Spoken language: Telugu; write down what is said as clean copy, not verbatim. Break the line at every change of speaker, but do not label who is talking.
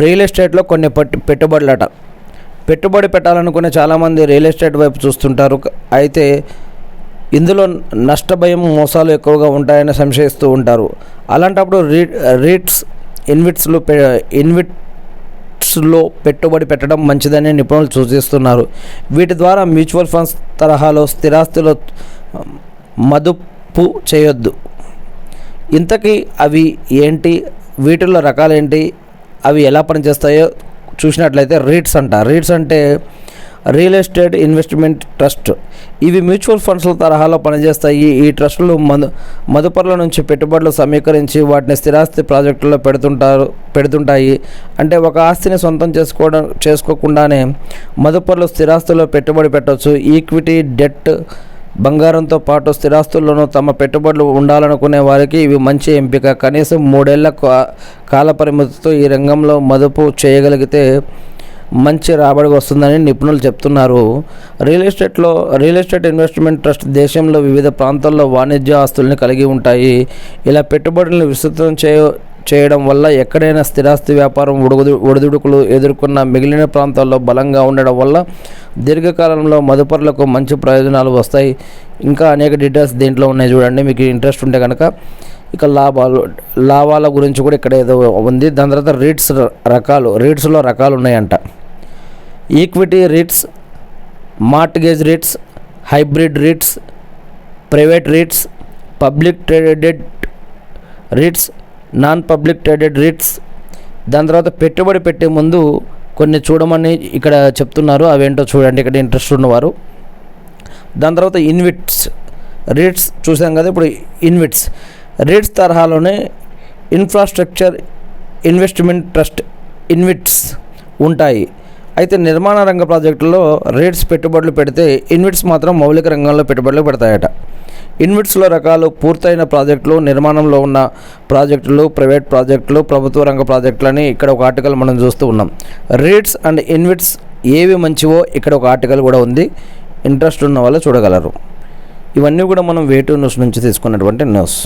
రియల్ ఎస్టేట్లో కొన్ని పెట్టుబడులట. పెట్టుబడి పెట్టాలనుకునే చాలామంది రియల్ ఎస్టేట్ వైపు చూస్తుంటారు. అయితే ఇందులో నష్టభయం, మోసాలు ఎక్కువగా ఉంటాయని సంశయిస్తూ ఉంటారు. అలాంటప్పుడు రీట్స్, ఇన్విట్స్లో పెట్టుబడి పెట్టడం మంచిదని నిపుణులు సూచిస్తున్నారు. వీటి ద్వారా మ్యూచువల్ ఫండ్స్ తరహాలో స్థిరాస్తులు మదుపు చేయొద్దు. ఇంతకీ అవి ఏంటి, వీటిల్లో రకాలేంటి, అవి ఎలా పనిచేస్తాయో చూసినట్లయితే రీట్స్ అంటే రియల్ ఎస్టేట్ ఇన్వెస్ట్మెంట్ ట్రస్ట్. ఇవి మ్యూచువల్ ఫండ్స్ల తరహాలో పనిచేస్తాయి. ఈ ట్రస్టులు మదుపర్ల నుంచి పెట్టుబడులు సమీకరించి వాటిని స్థిరాస్తి ప్రాజెక్టుల్లో పెడుతుంటాయి. అంటే ఒక ఆస్తిని సొంతం చేసుకోకుండానే మదుపర్లు స్థిరాస్తుల్లో పెట్టుబడి పెట్టవచ్చు. ఈక్విటీ, డెట్, బంగారంతో పాటు స్థిరాస్తుల్లోనూ తమ పెట్టుబడులు ఉండాలనుకునే వారికి ఇవి మంచి ఎంపిక. కనీసం 3 ఏళ్ల కాలపరిమితితో ఈ రంగంలో మదుపు చేయగలిగితే మంచి రాబడి వస్తుందని నిపుణులు చెప్తున్నారు. రియల్ ఎస్టేట్ ఇన్వెస్ట్మెంట్ ట్రస్ట్ దేశంలో వివిధ ప్రాంతాల్లో వాణిజ్య ఆస్తుల్ని కలిగి ఉంటాయి. ఇలా పెట్టుబడులను విస్తృతం చేయడం వల్ల ఎక్కడైనా స్థిరాస్తి వ్యాపారం ఒడిదుడుకులు ఎదుర్కొన్న మిగిలిన ప్రాంతాల్లో బలంగా ఉండడం వల్ల దీర్ఘకాలంలో మదుపరులకు మంచి ప్రయోజనాలు వస్తాయి. ఇంకా అనేక డీటెయిల్స్ దీంట్లో ఉన్నాయి, చూడండి. మీకు ఇంట్రెస్ట్ ఉంటే కనుక ఇక లాభాల గురించి కూడా ఇక్కడ ఏదో ఉంది. దాని తర్వాత రీట్స్లో రకాలు ఉన్నాయంట. Equity REITs, mortgage REITs, hybrid REITs, private REITs, public traded REITs, non public traded REITs. దాని తర్వాత పెట్టుబడి పెట్టే ముందు కొన్ని చూడమని ఇక్కడ చెప్తున్నారు. అవేంటో చూడండి ఇక్కడ ఇంట్రెస్ట్ ఉన్నవారు. దాని తర్వాత రీట్స్ చూసాం కదా. ఇప్పుడు రీట్స్ తరహాలోనే ఇన్ఫ్రాస్ట్రక్చర్ ఇన్వెస్ట్మెంట్ ట్రస్ట్ ఇన్విట్స్ ఉంటాయి. అయితే నిర్మాణ రంగ ప్రాజెక్టుల్లో రీట్స్ పెట్టుబడులు పెడితే ఇన్విట్స్ మాత్రం మౌలిక రంగంలో పెట్టుబడులు పెడతాయట. ఇన్విట్స్లో రకాలు: పూర్తయిన ప్రాజెక్టులు, నిర్మాణంలో ఉన్న ప్రాజెక్టులు, ప్రైవేట్ ప్రాజెక్టులు, ప్రభుత్వ రంగ ప్రాజెక్టులని ఇక్కడ ఒక ఆర్టికల్ మనం చూస్తూ ఉన్నాం. రీట్స్ అండ్ ఇన్విట్స్ ఏవి మంచివో ఇక్కడ ఒక ఆర్టికల్ కూడా ఉంది. ఇంట్రెస్ట్ ఉన్న వాళ్ళు చూడగలరు. ఇవన్నీ కూడా మనం వే2 న్యూస్ నుంచి తీసుకున్నటువంటి న్యూస్.